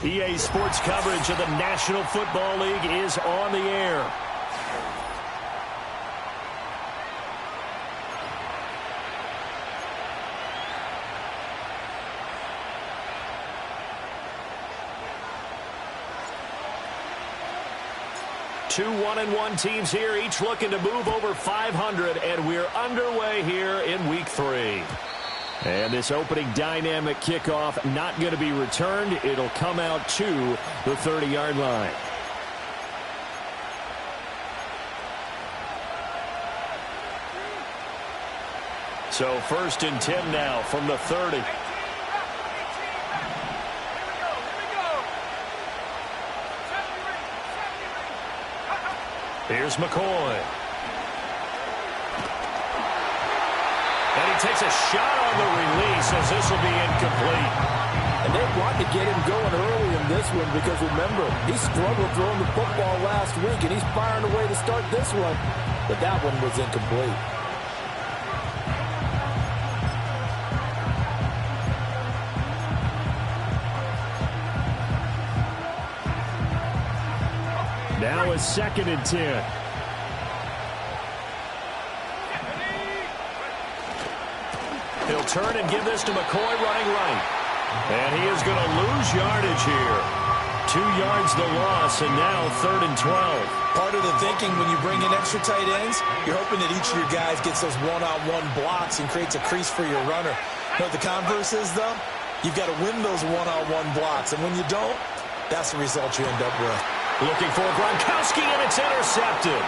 EA Sports coverage of the National Football League is on the air. Two 1-1 teams here, each looking to move over 500, and we're underway here in Week 3. And this opening dynamic kickoff not going to be returned. It'll come out to the 30-yard line. So 1st and 10 now from the 30. Here's McCoy. And he takes a shot on the release as this will be incomplete. And they want to get him going early in this one because, remember, he struggled throwing the football last week, and he's firing away to start this one. But that one was incomplete. Now it's 2nd and 10. He'll turn and give this to McCoy running right. And he is going to lose yardage here. 2 yards the loss, and now 3rd and 12. Part of the thinking when you bring in extra tight ends, you're hoping that each of your guys gets those one-on-one blocks and creates a crease for your runner. You know what the converse is, though? You've got to win those one-on-one blocks, and when you don't, that's the result you end up with. Looking for Gronkowski, and it's intercepted.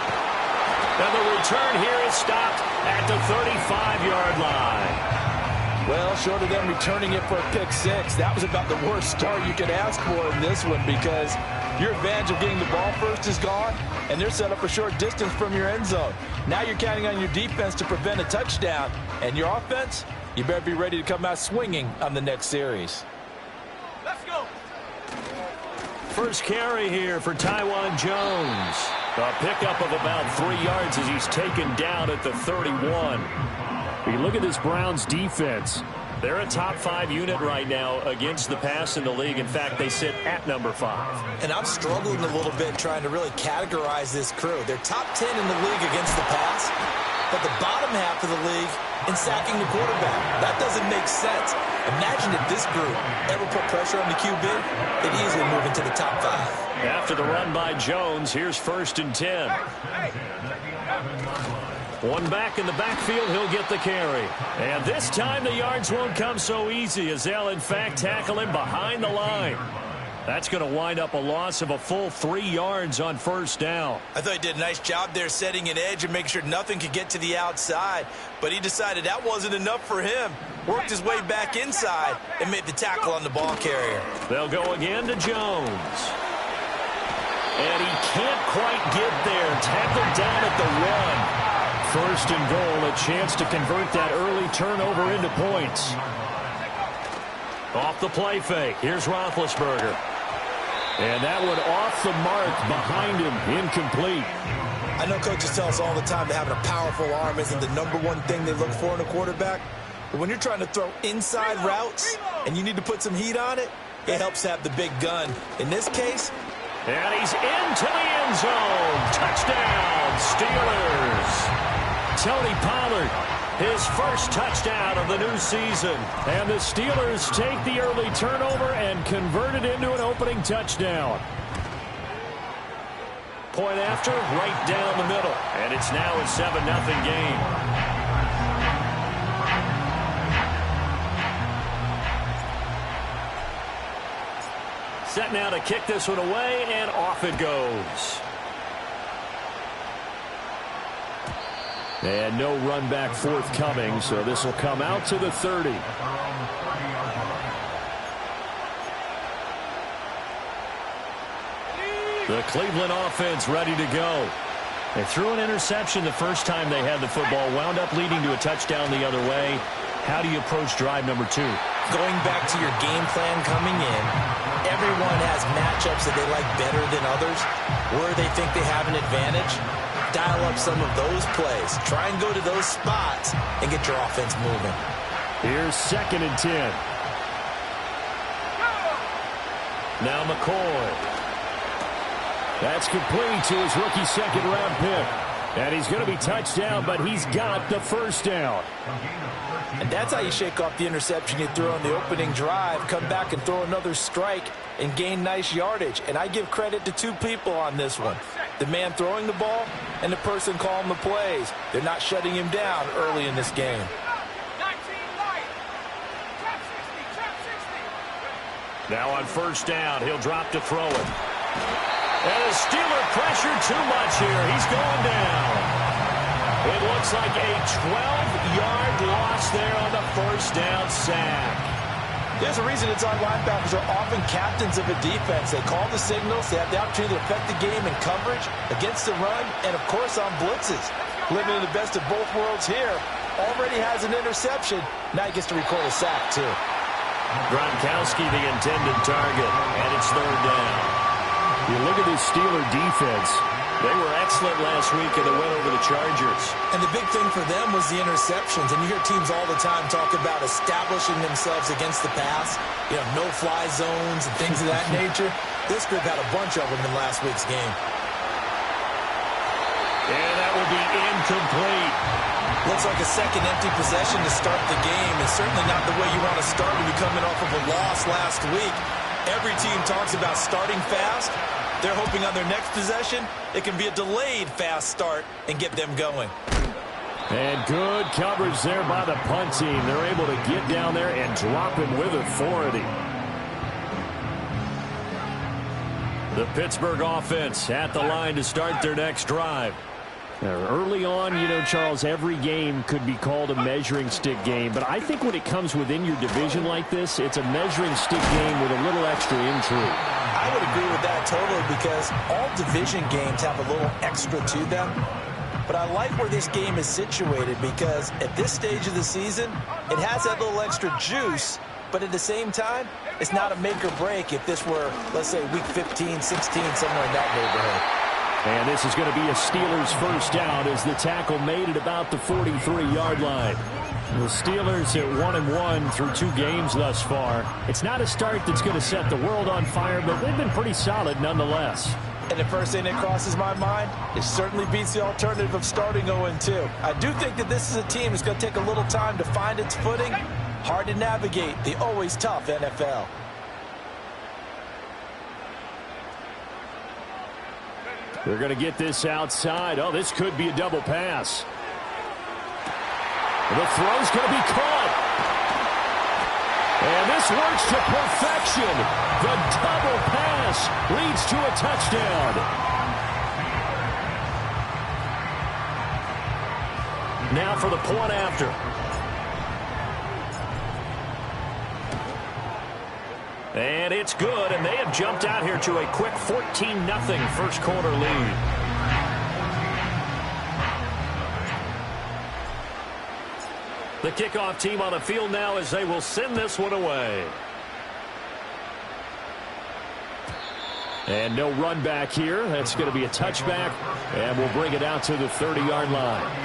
And the return here is stopped at the 35-yard line. Well, short of them returning it for a pick six, that was about the worst start you could ask for in this one because your advantage of getting the ball first is gone, and they're set up a short distance from your end zone. Now you're counting on your defense to prevent a touchdown, and your offense, you better be ready to come out swinging on the next series. Let's go. First carry here for Taiwan Jones. A pickup of about 3 yards as he's taken down at the 31. We look at this Browns defense. They're a top 5 unit right now against the pass in the league. In fact, they sit at number 5. And I'm struggling a little bit trying to really categorize this crew. They're top 10 in the league against the pass, but the bottom half of the league in sacking the quarterback. That doesn't make sense. Imagine if this group ever put pressure on the QB, they'd easily move into the top 5. After the run by Jones, here's 1st and 10. One back in the backfield, he'll get the carry. And this time the yards won't come so easy as they'll, in fact, tackle him behind the line. That's going to wind up a loss of a full 3 yards on 1st down. I thought he did a nice job there setting an edge and making sure nothing could get to the outside. But he decided that wasn't enough for him. Worked his way back inside and made the tackle on the ball carrier. They'll go again to Jones. And he can't quite get there. Tackled down at the 1. 1st and goal, a chance to convert that early turnover into points. Off the play fake. Here's Roethlisberger. And that one off the mark behind him, incomplete. I know coaches tell us all the time that having a powerful arm isn't the #1 thing they look for in a quarterback. But when you're trying to throw inside routes and you need to put some heat on it, it helps have the big gun. In this case, and he's into the end zone. Touchdown, Steelers. Tony Pollard, his first touchdown of the new season. And the Steelers take the early turnover and convert it into an opening touchdown. Point after, right down the middle. And it's now a 7-0 game. Set now to kick this one away, and off it goes. And no run back forthcoming, so this will come out to the 30. The Cleveland offense ready to go. They threw an interception the first time they had the football, wound up leading to a touchdown the other way. How do you approach drive number 2? Going back to your game plan coming in, everyone has matchups that they like better than others, where they think they have an advantage. Dial up some of those plays. Try and go to those spots and get your offense moving. Here's 2nd and 10. Now McCoy. That's complete to his rookie second-round pick. And he's going to be touched down, but he's got the first down. And that's how you shake off the interception you threw on the opening drive, come back and throw another strike and gain nice yardage. And I give credit to two people on this one. The man throwing the ball and the person calling the plays. They're not shutting him down early in this game. Now on first down, he'll drop to throw it. And the Steeler pressure too much here. He's going down. It looks like a 12-yard loss there on the first down sack. There's a reason inside linebackers are often captains of a defense. They call the signals. They have the opportunity to affect the game in coverage, against the run, and, of course, on blitzes. Living in the best of both worlds here. Already has an interception. Now he gets to record a sack, too. Gronkowski the intended target, and it's third down. You look at this Steeler defense. They were excellent last week in the win over the Chargers. And the big thing for them was the interceptions. And you hear teams all the time talk about establishing themselves against the pass. You know, no-fly zones and things of that nature. This group had a bunch of them in last week's game. And that will be incomplete. Looks like a second empty possession to start the game. And certainly not the way you want to start when you're coming off of a loss last week. Every team talks about starting fast. They're hoping on their next possession, it can be a delayed fast start and get them going. And good coverage there by the punt team. They're able to get down there and drop him with authority. The Pittsburgh offense at the line to start their next drive. Early on, you know, Charles, every game could be called a measuring stick game. But I think when it comes within your division like this, it's a measuring stick game with a little extra intrigue. I would agree with that totally because all division games have a little extra to them. But I like where this game is situated because at this stage of the season, it has that little extra juice. But at the same time, it's not a make or break if this were, let's say, week 15, 16, somewhere in that neighborhood. And this is going to be a Steelers first down as the tackle made at about the 43-yard line. The Steelers at 1-1 through 2 games thus far. It's not a start that's going to set the world on fire, but they've been pretty solid nonetheless. And the first thing that crosses my mind, it certainly beats the alternative of starting 0-2. I do think that this is a team that's going to take a little time to find its footing. Hard to navigate the always tough NFL. They're going to get this outside. Oh, this could be a double pass. The throw's going to be caught. And this works to perfection. The double pass leads to a touchdown. Now for the point after. And it's good, and they have jumped out here to a quick 14-0 first quarter lead. The kickoff team on the field now as they will send this one away. And no run back here. That's going to be a touchback, and we'll bring it out to the 30-yard line.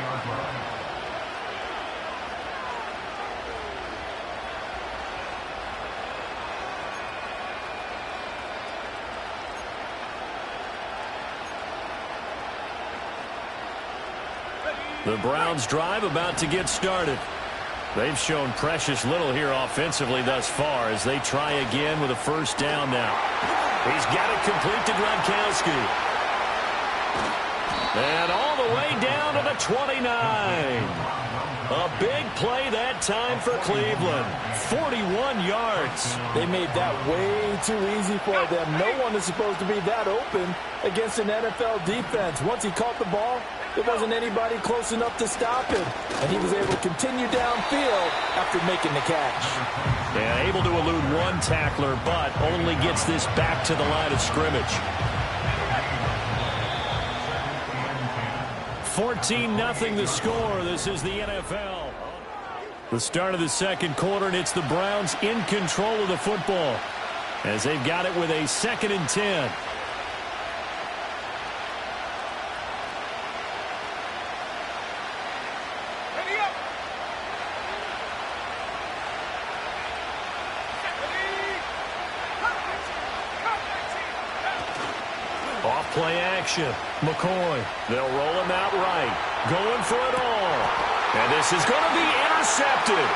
The Browns drive about to get started. They've shown precious little here offensively thus far as they try again with a first down now. He's got it complete to Gronkowski. And all the way down to the 29. A big play that time for Cleveland. 41 yards. They made that way too easy for them. No one is supposed to be that open against an NFL defense. Once he caught the ball, there wasn't anybody close enough to stop him. And he was able to continue downfield after making the catch. Yeah, able to elude one tackler, but only gets this back to the line of scrimmage. 14-0 the score. This is the NFL. The start of the second quarter, and it's the Browns in control of the football as they've got it with a 2nd and 10. Play action. McCoy. They'll roll him out right. Going for it all. And this is going to be intercepted.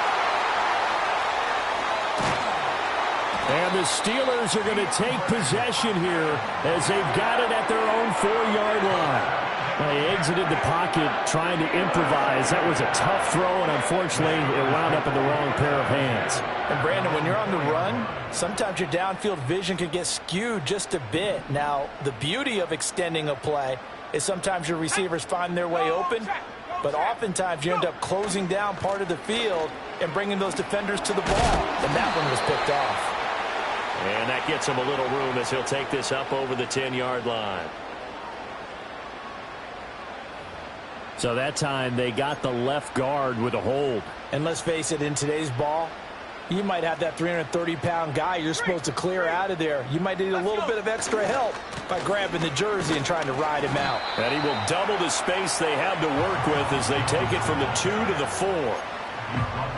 And the Steelers are going to take possession here as they've got it at their own 4-yard line. They exited the pocket trying to improvise. That was a tough throw, and unfortunately, it wound up in the wrong pair of hands. And, Brandon, when you're on the run, sometimes your downfield vision can get skewed just a bit. Now, the beauty of extending a play is sometimes your receivers find their way open, but oftentimes you end up closing down part of the field and bringing those defenders to the ball, and that one was picked off. And that gets him a little room as he'll take this up over the 10-yard line. So that time they got the left guard with a hold. And let's face it, in today's ball, you might have that 330-pound guy you're supposed to clear out of there. You might need a little bit of extra help by grabbing the jersey and trying to ride him out. And he will double the space they have to work with as they take it from the 2 to the 4.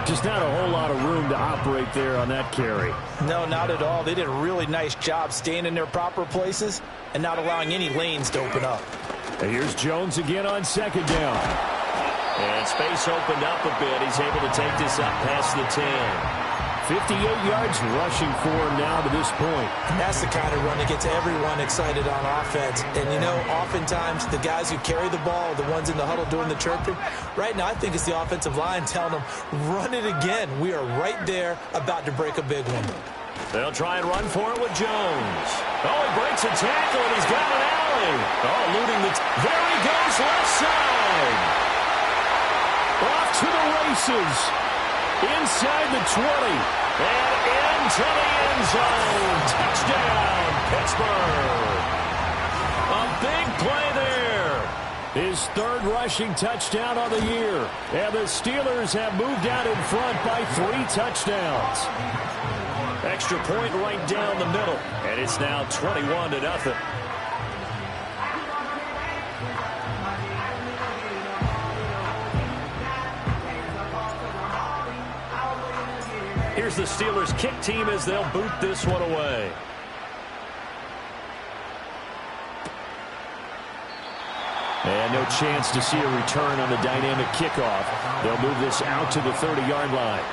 Just not a whole lot of room to operate there on that carry. No, not at all. They did a really nice job staying in their proper places and not allowing any lanes to open up. And here's Jones again on second down. And space opened up a bit. He's able to take this up past the 10. 58 yards rushing for him now to this point. And that's the kind of run that gets everyone excited on offense. And, you know, oftentimes the guys who carry the ball are the ones in the huddle doing the chirping. Right now, I think it's the offensive line telling them, run it again. We are right there about to break a big one. They'll try and run for it with Jones. Oh, he breaks a tackle, and he's got an alley. Oh, eluding the... There he goes, left side. Off to the races. Inside the 20. And into the end zone. Touchdown, Pittsburgh. A big play there. His third rushing touchdown on the year. And the Steelers have moved out in front by 3 touchdowns. Extra point right down the middle. And it's now 21-0. Here's the Steelers kick team as they'll boot this one away. And no chance to see a return on the dynamic kickoff. They'll move this out to the 30-yard line.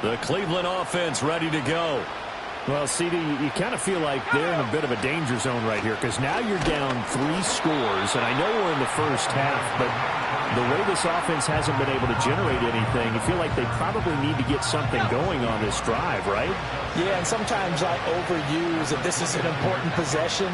The Cleveland offense ready to go. Well, CD, you kind of feel like they're in a bit of a danger zone right here because now you're down 3 scores, and I know we're in the first half, but the way this offense hasn't been able to generate anything, you feel like they probably need to get something going on this drive, right? Yeah, and sometimes I overuse that this is an important possession.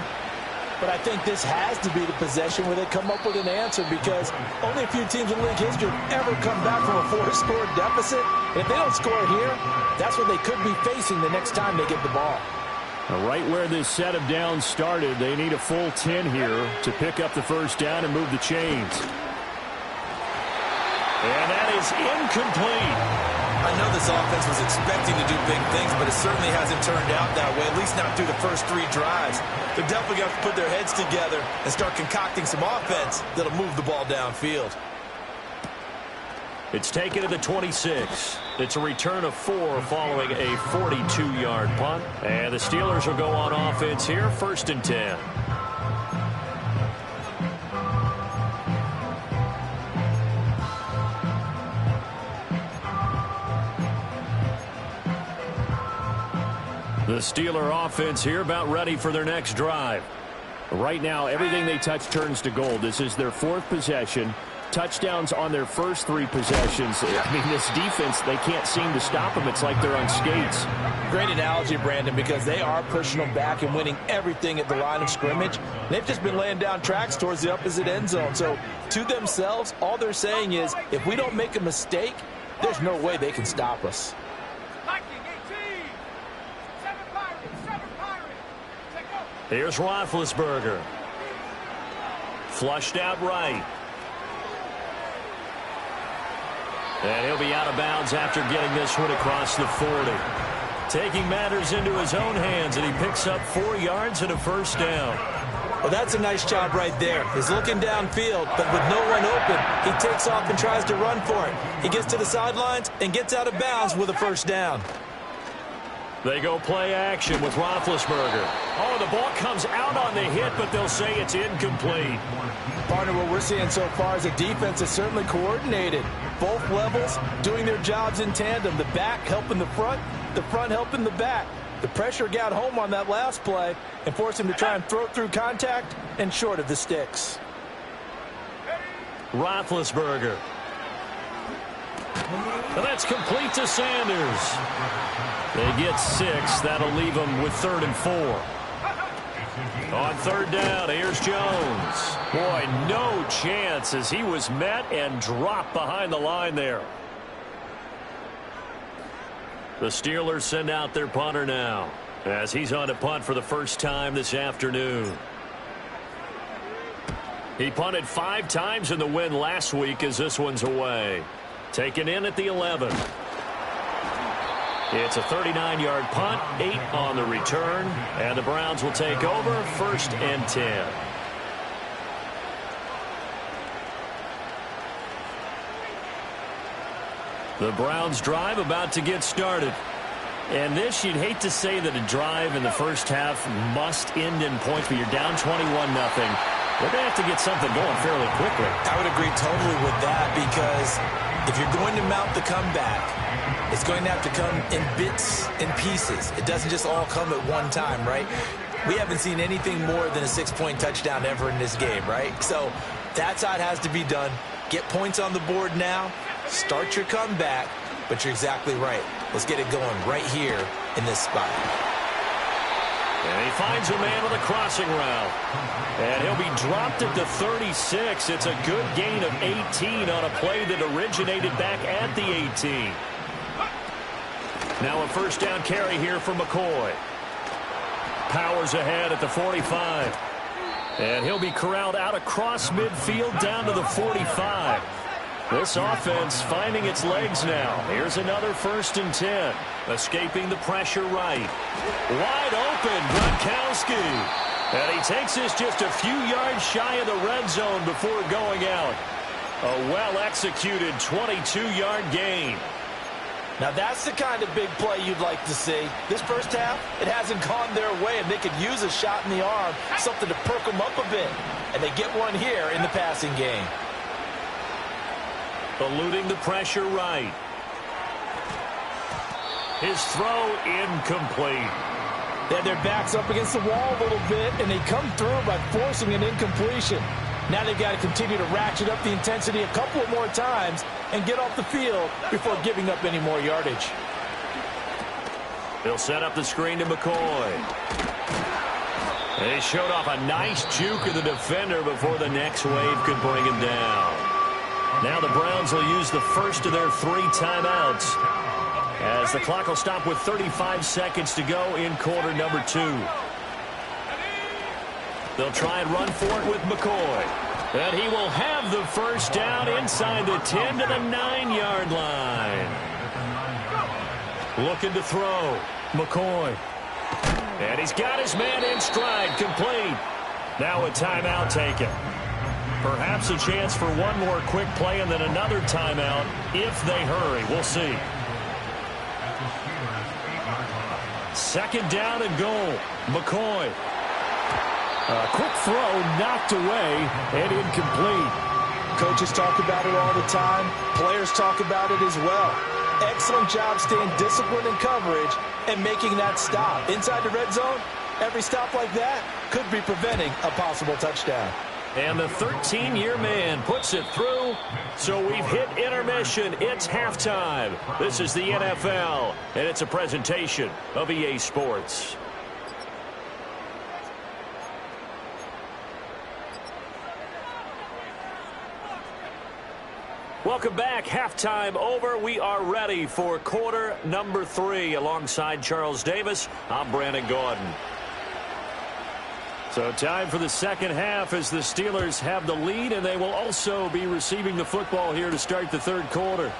But I think this has to be the possession where they come up with an answer because only a few teams in league history have ever come back from a 4-score deficit. And if they don't score here, that's what they could be facing the next time they get the ball. Right where this set of downs started, they need a full 10 here to pick up the first down and move the chains. And that is incomplete. I know this offense was expecting to do big things, but it certainly hasn't turned out that way, at least not through the first 3 drives. They're definitely going to have to put their heads together and start concocting some offense that'll move the ball downfield. It's taken to the 26. It's a return of 4 following a 42-yard punt. And the Steelers will go on offense here, 1st and 10. The Steeler offense here about ready for their next drive. Right now, everything they touch turns to gold. This is their 4th possession. Touchdowns on their first 3 possessions. I mean, this defense, they can't seem to stop them. It's like they're on skates. Great analogy, Brandon, because they are pushing them back and winning everything at the line of scrimmage. They've just been laying down tracks towards the opposite end zone. So, to themselves, all they're saying is, if we don't make a mistake, there's no way they can stop us. Here's Roethlisberger. Flushed out right. And he'll be out of bounds after getting this one across the 40. Taking matters into his own hands, and he picks up 4 yards and a first down. Well, that's a nice job right there. He's looking downfield, but with no one open, he takes off and tries to run for it. He gets to the sidelines and gets out of bounds with a first down. They go play action with Roethlisberger. Oh, the ball comes out on the hit, but they'll say it's incomplete. Partner, what we're seeing so far is a defense is certainly coordinated. Both levels doing their jobs in tandem. The back helping the front helping the back. The pressure got home on that last play and forced him to try and throw through contact and short of the sticks. Roethlisberger. And that's complete to Sanders. They get 6. That'll leave them with 3rd and 4. On 3rd down, here's Jones. Boy, no chance as he was met and dropped behind the line there. The Steelers send out their punter now as he's on to punt for the first time this afternoon. He punted 5 times in the win last week as this one's away. Taken in at the 11. It's a 39-yard punt, 8 on the return, and the Browns will take over 1st and 10. The Browns drive about to get started. And this, you'd hate to say that a drive in the first half must end in points, but you're down 21-0. They're going to have to get something going fairly quickly. I would agree totally with that because if you're going to mount the comeback, it's going to have to come in bits and pieces. It doesn't just all come at one time, right? We haven't seen anything more than a 6-point touchdown ever in this game, right? So that's how it has to be done. Get points on the board now. Start your comeback, but you're exactly right. Let's get it going right here in this spot. And he finds a man on the crossing route. And he'll be dropped at the 36. It's a good gain of 18 on a play that originated back at the 18. Now a first down carry here for McCoy. Powers ahead at the 45. And he'll be corralled out across midfield down to the 45. This offense finding its legs now. Here's another 1st and 10. Escaping the pressure right. Wide open, Gronkowski. And he takes this just a few yards shy of the red zone before going out. A well-executed 22-yard gain. Now that's the kind of big play you'd like to see. This first half, it hasn't gone their way, and they could use a shot in the arm, something to perk them up a bit. And they get one here in the passing game. Eluding the pressure right. His throw incomplete. They had their backs up against the wall a little bit, and they come through by forcing an incompletion. Now they've got to continue to ratchet up the intensity a couple of more times and get off the field before giving up any more yardage. He'll set up the screen to McCoy. And he showed off a nice juke of the defender before the next wave could bring him down. Now the Browns will use the first of their 3 timeouts as the clock will stop with 35 seconds to go in quarter number 2. They'll try and run for it with McCoy. And he will have the first down inside the 10 to the 9-yard line. Looking to throw. McCoy. And he's got his man in stride, complete. Now a timeout taken. Perhaps a chance for one more quick play and then another timeout if they hurry. We'll see. 2nd down and goal. McCoy. A quick throw knocked away and incomplete. Coaches talk about it all the time. Players talk about it as well. Excellent job staying disciplined in coverage and making that stop. Inside the red zone, every stop like that could be preventing a possible touchdown. And the 13-year man puts it through. So we've hit intermission. It's halftime. This is the NFL, and it's a presentation of EA Sports. Welcome back. Halftime over. We are ready for quarter number 3. Alongside Charles Davis, I'm Brandon Gordon. So time for the second half as the Steelers have the lead, and they will also be receiving the football here to start the 3rd quarter.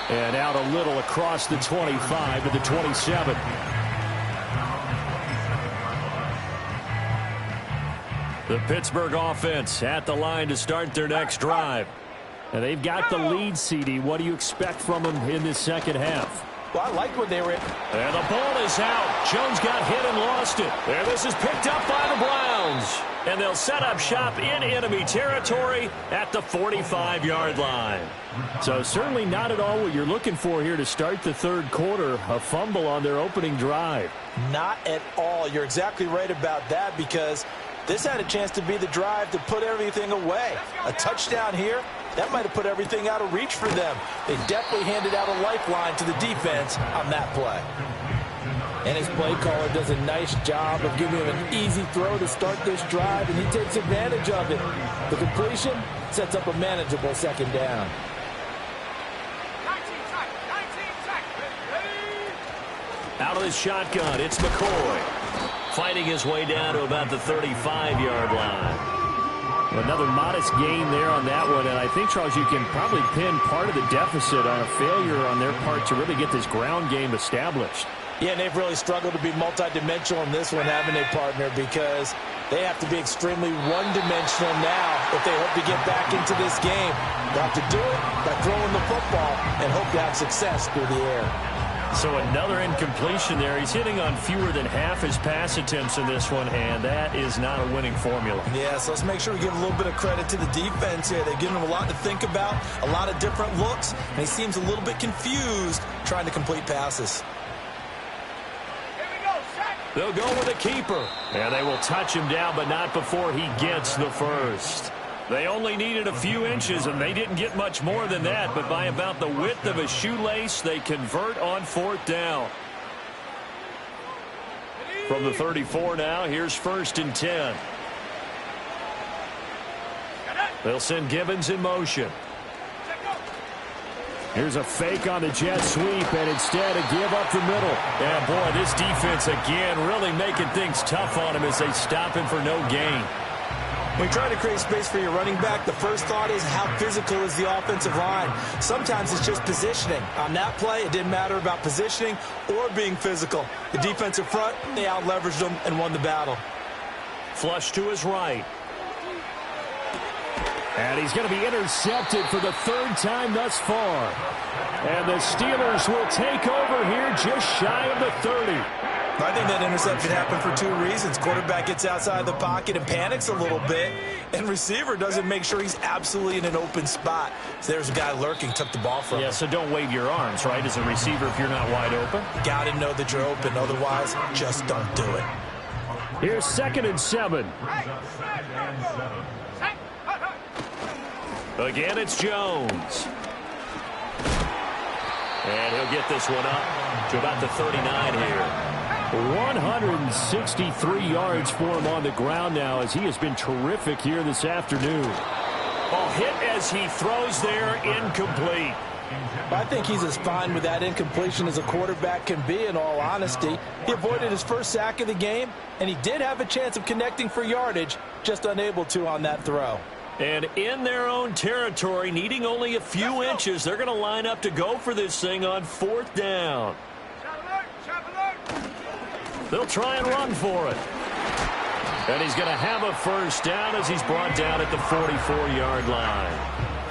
And out a little across the 25 to the 27. The Pittsburgh offense at the line to start their next drive. And they've got the lead, CD. What do you expect from them in this second half? Well, I liked what they were in. And the ball is out. Jones got hit and lost it. And this is picked up by the Browns. And they'll set up shop in enemy territory at the 45-yard line. So certainly not at all what you're looking for here to start the third quarter. A fumble on their opening drive. Not at all. You're exactly right about that, because this had a chance to be the drive to put everything away. A touchdown here, that might have put everything out of reach for them. They definitely handed out a lifeline to the defense on that play. And his play caller does a nice job of giving him an easy throw to start this drive, and he takes advantage of it. The completion sets up a manageable second down. Out of the shotgun, it's McCoy. Fighting his way down to about the 35-yard line. Another modest gain there on that one, and I think, Charles, you can probably pin part of the deficit on a failure on their part to really get this ground game established. Yeah, and they've really struggled to be multidimensional in this one, haven't they, partner? Because they have to be extremely one-dimensional now if they hope to get back into this game. They'll have to do it by throwing the football and hope to have success through the air. So another incompletion there. He's hitting on fewer than half his pass attempts in this one, and that is not a winning formula. Yeah, so let's make sure we give a little bit of credit to the defense here. They've given him a lot to think about, a lot of different looks, and he seems a little bit confused trying to complete passes. They'll go with a keeper, and they will touch him down, but not before he gets the first. They only needed a few inches, and they didn't get much more than that, but by about the width of a shoelace, they convert on fourth down. From the 34 now, here's 1st and 10. They'll send Gibbons in motion. Here's a fake on the jet sweep, and instead a give up the middle. And boy, this defense again really making things tough on him as they stop him for no gain. When you try to create space for your running back, the first thought is how physical is the offensive line. Sometimes it's just positioning. On that play, it didn't matter about positioning or being physical. The defensive front, they out-leveraged them and won the battle. Flush to his right. And he's going to be intercepted for the third time thus far. And the Steelers will take over here just shy of the 30. I think that interception happened for two reasons. Quarterback gets outside the pocket and panics a little bit, and receiver doesn't make sure he's absolutely in an open spot. So there's a guy lurking, took the ball from him. Yeah, so don't wave your arms, right, as a receiver if you're not wide open. Got to know that you're open. Otherwise, just don't do it. Here's 2nd and 7. Again, it's Jones. And he'll get this one up to about the 39 here. 163 yards for him on the ground now, as he has been terrific here this afternoon. Ball hit as he throws there, incomplete. I think he's as fine with that incompletion as a quarterback can be, in all honesty. He avoided his first sack of the game, and he did have a chance of connecting for yardage, just unable to on that throw. And in their own territory, needing only a few inches, they're going to line up to go for this thing on 4th down. They'll try and run for it. And he's going to have a first down as he's brought down at the 44-yard line.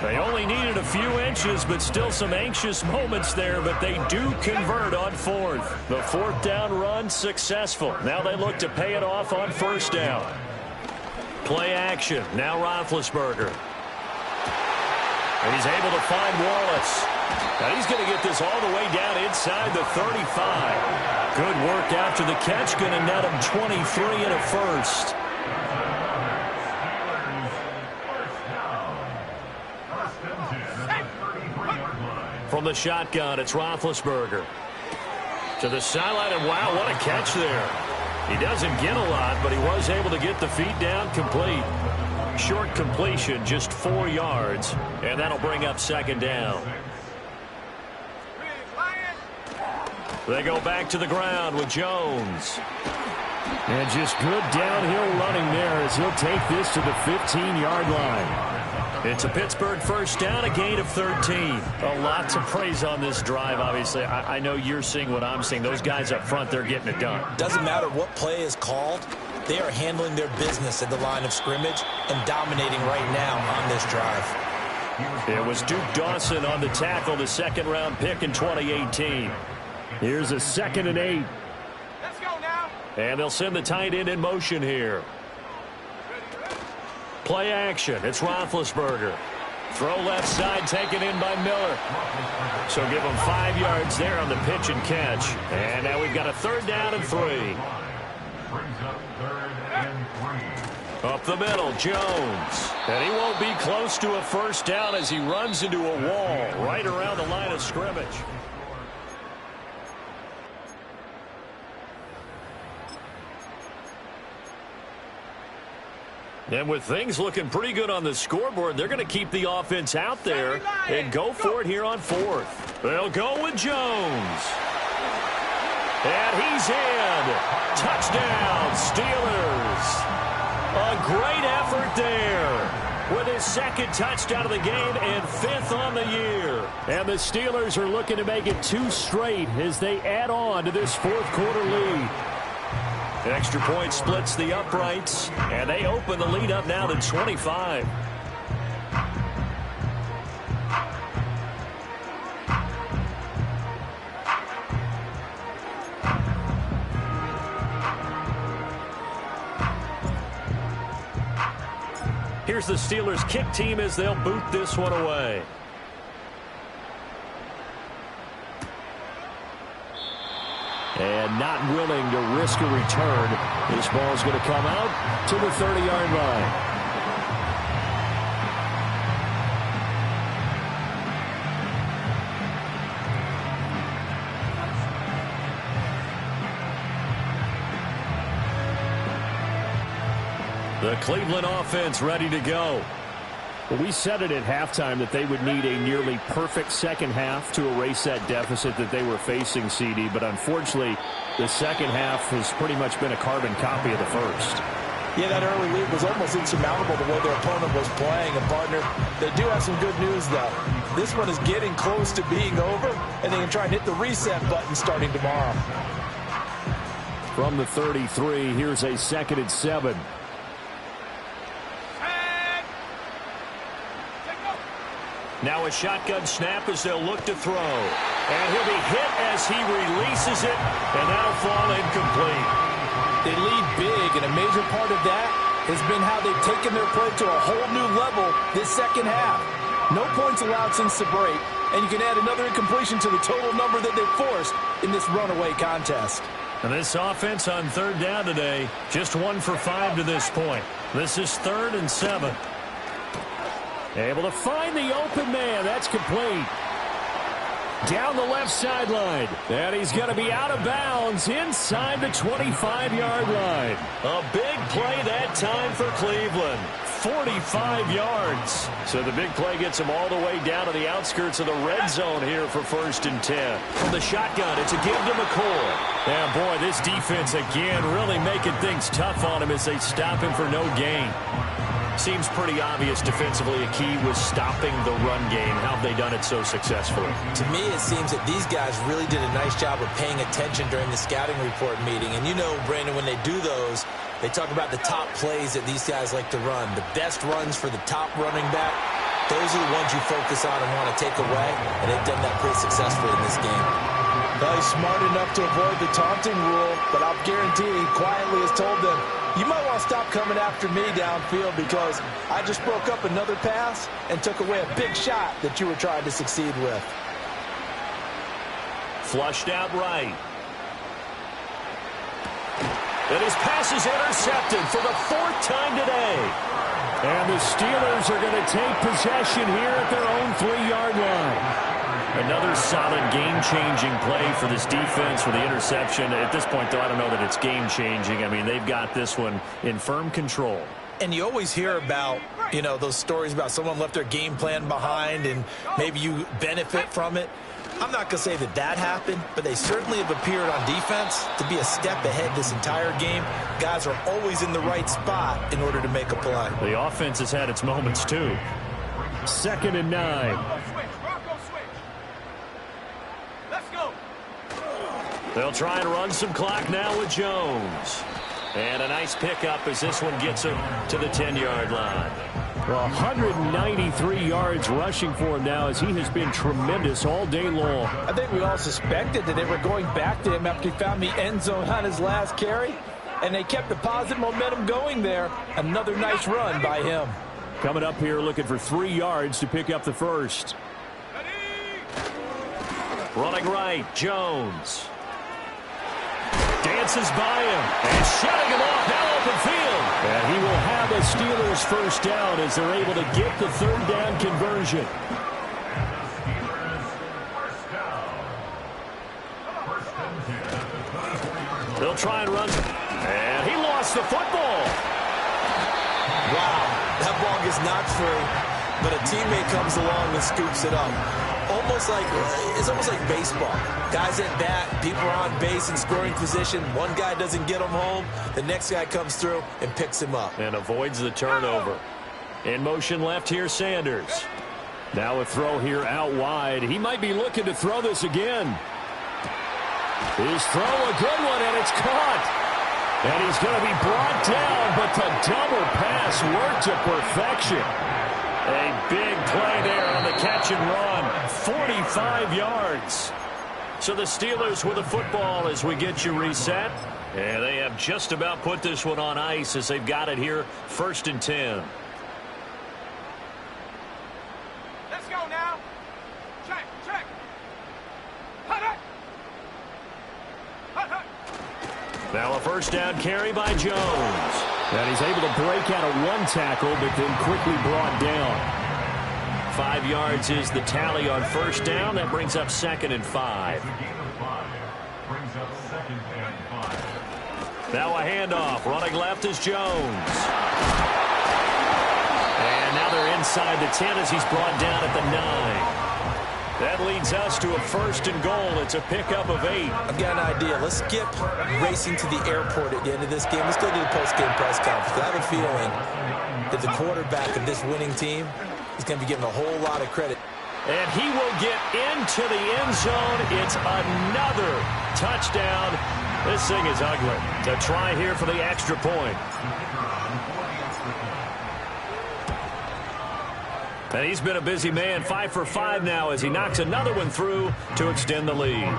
They only needed a few inches, but still some anxious moments there, but they do convert on 4th. The 4th down run successful. Now they look to pay it off on 1st down. Play action. Now Roethlisberger. And he's able to find Wallace. Now he's going to get this all the way down inside the 35. Good work after the catch. Going to net him 23 and a first. From the shotgun, it's Roethlisberger. To the sideline, and wow, what a catch there. He doesn't get a lot, but he was able to get the feet down complete. Short completion, just 4 yards, and that'll bring up 2nd down. They go back to the ground with Jones. And just good downhill running there as he'll take this to the 15-yard line. It's a Pittsburgh first down, a gain of 13. A lot to praise on this drive, obviously. I know you're seeing what I'm seeing. Those guys up front, they're getting it done. Doesn't matter what play is called. They are handling their business at the line of scrimmage and dominating right now on this drive. It was Duke Dawson on the tackle, the second-round pick in 2018. Here's a 2nd and 8. Let's go now. And they'll send the tight end in motion here. Play action. It's Roethlisberger. Throw left side, taken in by Miller. So give him 5 yards there on the pitch and catch. And now we've got a 3rd down and 3. Up the middle, Jones. And he won't be close to a 1st down as he runs into a wall right around the line of scrimmage. And with things looking pretty good on the scoreboard, they're going to keep the offense out there and go for it here on 4th. They'll go with Jones. And he's in. Touchdown, Steelers. A great effort there with his 2nd touchdown of the game and 5th on the year. And the Steelers are looking to make it 2 straight as they add on to this 4th quarter lead. Extra point splits the uprights, and they open the lead up now to 25. Here's the Steelers kick team as they'll boot this one away. And not willing to risk a return. This ball's going to come out to the 30-yard line. The Cleveland offense ready to go. Well, we said it at halftime that they would need a nearly perfect second half to erase that deficit that they were facing, CD. But unfortunately, the second half has pretty much been a carbon copy of the first. Yeah, that early lead was almost insurmountable the way their opponent was playing. And, partner, they do have some good news, though. This one is getting close to being over, and they can try and hit the reset button starting tomorrow. From the 33, here's a 2nd and 7. Now a shotgun snap as they'll look to throw. And he'll be hit as he releases it, and that'll fall incomplete. They lead big, and a major part of that has been how they've taken their play to a whole new level this second half. No points allowed since the break, and you can add another incompletion to the total number that they've forced in this runaway contest. And this offense on 3rd down today, just 1 for 5 to this point. This is 3rd and 7. Able to find the open man. That's complete. Down the left sideline. And he's going to be out of bounds inside the 25-yard line. A big play that time for Cleveland. 45 yards. So the big play gets him all the way down to the outskirts of the red zone here for 1st and 10. From the shotgun, it's a give to McCoy. And boy, this defense again really making things tough on him as they stop him for no gain. Seems pretty obvious defensively a key was stopping the run game. How have they done it so successfully? To me, it seems that these guys really did a nice job of paying attention during the scouting report meeting. And you know, Brandon, when they do those, they talk about the top plays that these guys like to run. The best runs for the top running back, those are the ones you focus on and want to take away. And they've done that pretty successfully in this game. Well, he's smart enough to avoid the taunting rule, but I'll guarantee he quietly has told them, you might want to stop coming after me downfield because I just broke up another pass and took away a big shot that you were trying to succeed with. Flushed out right. And his pass is intercepted for the 4th time today. And the Steelers are going to take possession here at their own 3-yard line. Another solid game-changing play for this defense for the interception. At this point, though, I don't know that it's game-changing. I mean, they've got this one in firm control. And you always hear about, you know, those stories about someone left their game plan behind and maybe you benefit from it. I'm not going to say that that happened, but they certainly have appeared on defense to be a step ahead this entire game. Guys are always in the right spot in order to make a play. The offense has had its moments, too. 2nd and 9. Let's go. They'll try and run some clock now with Jones. And a nice pickup as this one gets him to the 10-yard line. Well, 193 yards rushing for him now as he has been tremendous all day long. I think we all suspected that they were going back to him after he found the end zone on his last carry, and they kept the positive momentum going there. Another nice run by him. Coming up here looking for 3 yards to pick up the first. Running right, Jones. Dances by him and shutting him off now open field. And he will have a Steelers first down as they're able to get the third down conversion. They'll try and run. And he lost the football. Wow, that ball gets knocked free, but a teammate comes along and scoops it up. It's almost like baseball. Guys at bat, people are on base in scoring position. One guy doesn't get him home. The next guy comes through and picks him up. And avoids the turnover. In motion left here, Sanders. Now a throw here out wide. He might be looking to throw this again. His throw, a good one, and it's caught. And he's going to be brought down, but the double pass worked to perfection. A big play there on the catch and run. 45 yards. So the Steelers with the football as we get you reset. And they have just about put this one on ice as they've got it here. 1st and 10. Let's go now. Check, check. Hut, hut. Hut, hut. Now a first down carry by Jones. And he's able to break out of one tackle, but then quickly brought down. 5 yards is the tally on first down. That brings up 2nd and 5. Now a handoff. Running left is Jones. And now they're inside the 10 as he's brought down at the 9. That leads us to a 1st and goal. It's a pickup of 8. I've got an idea. Let's skip racing to the airport at the end of this game. Let's go to the post-game press conference. I have a feeling that the quarterback of this winning team is going to be given a whole lot of credit. And he will get into the end zone. It's another touchdown. This thing is ugly. To try here for the extra point. And he's been a busy man. 5 for 5 now as he knocks another one through to extend the lead.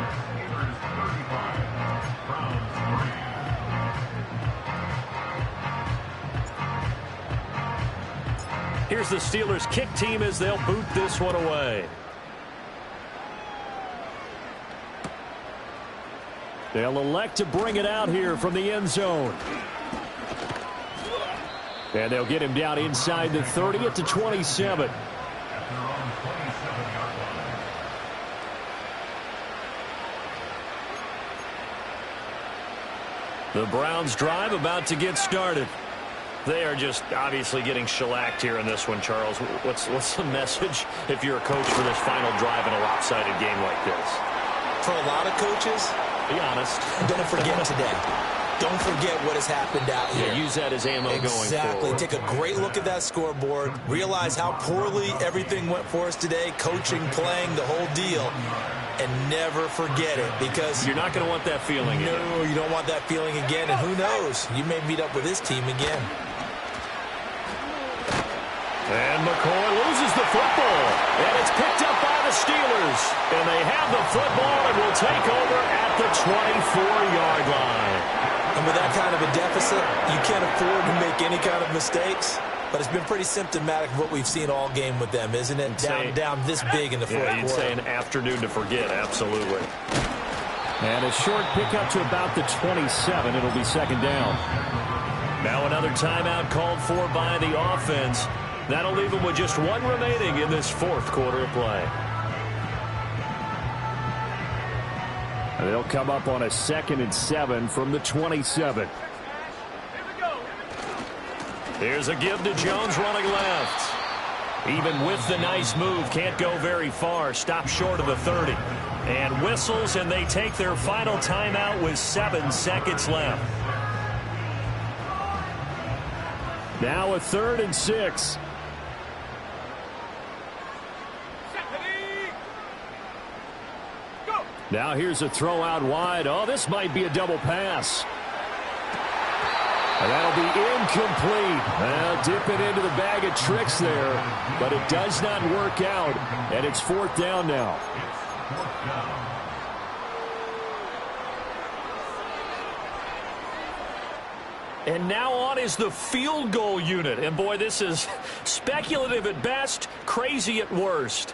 Here's the Steelers kick team as they'll boot this one away. They'll elect to bring it out here from the end zone. And they'll get him down inside the 30 at the 27. The Browns drive about to get started. They are just obviously getting shellacked here in this one, Charles. What's the message if you're a coach for this final drive in a lopsided game like this? For a lot of coaches, be honest. Don't forget today. Don't forget what has happened out here. Yeah, use that as ammo going forward. Exactly. Take a great look at that scoreboard. Realize how poorly everything went for us today. Coaching, playing, the whole deal. And never forget it, because you're not going to want that feeling again. No, you don't want that feeling again. And who knows? You may meet up with this team again. And McCoy loses the football. And it's picked up by the Steelers. And they have the football and will take over at the 24-yard line. And with that kind of a deficit, you can't afford to make any kind of mistakes. But it's been pretty symptomatic of what we've seen all game with them, isn't it? Down this big in the fourth quarter. Yeah, you'd say an afternoon to forget, absolutely. And a short pickup to about the 27. It'll be 2nd down. Now another timeout called for by the offense. That'll leave them with just one remaining in this 4th quarter of play. And they'll come up on a 2nd and 7 from the 27. Here's a give to Jones running left. Even with the nice move, can't go very far. Stops short of the 30. And whistles, and they take their final timeout with 7 seconds left. Now a 3rd and 6. Now here's a throw out wide. Oh, this might be a double pass. And that'll be incomplete. Well, dipping into the bag of tricks there, but it does not work out, and it's 4th down now. And now on is the field goal unit. And, boy, this is speculative at best, crazy at worst.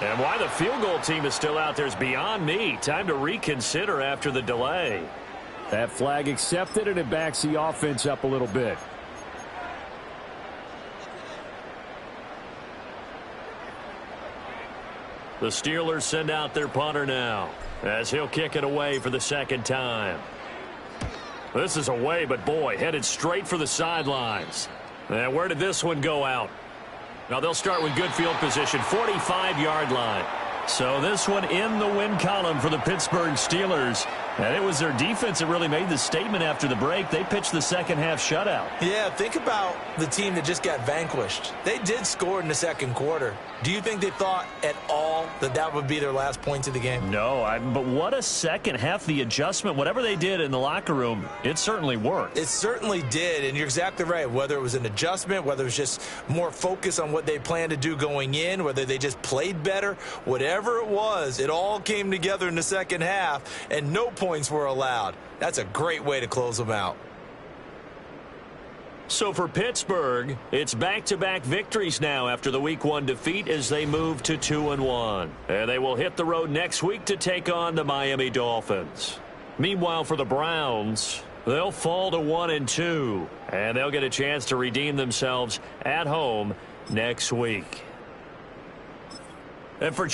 And why the field goal team is still out there is beyond me. Time to reconsider after the delay. That flag accepted, and it backs the offense up a little bit. The Steelers send out their punter now as he'll kick it away for the 2nd time. This is away, but boy, headed straight for the sidelines. And where did this one go out? Now they'll start with good field position, 45-yard line. So this one in the win column for the Pittsburgh Steelers. And it was their defense that really made the statement after the break. They pitched the second-half shutout. Yeah, think about the team that just got vanquished. They did score in the 2nd quarter. Do you think they thought at all that that would be their last points of the game? No, but what a second half. The adjustment, whatever they did in the locker room, it certainly worked. It certainly did, and you're exactly right. Whether it was an adjustment, whether it was just more focus on what they planned to do going in, whether they just played better, whatever it was, it all came together in the second half, and no points were allowed. That's a great way to close them out. So for Pittsburgh, it's back-to-back victories now after the Week 1 defeat as they move to 2-1. And they will hit the road next week to take on the Miami Dolphins. Meanwhile, for the Browns, they'll fall to 1-2, and they'll get a chance to redeem themselves at home next week. And for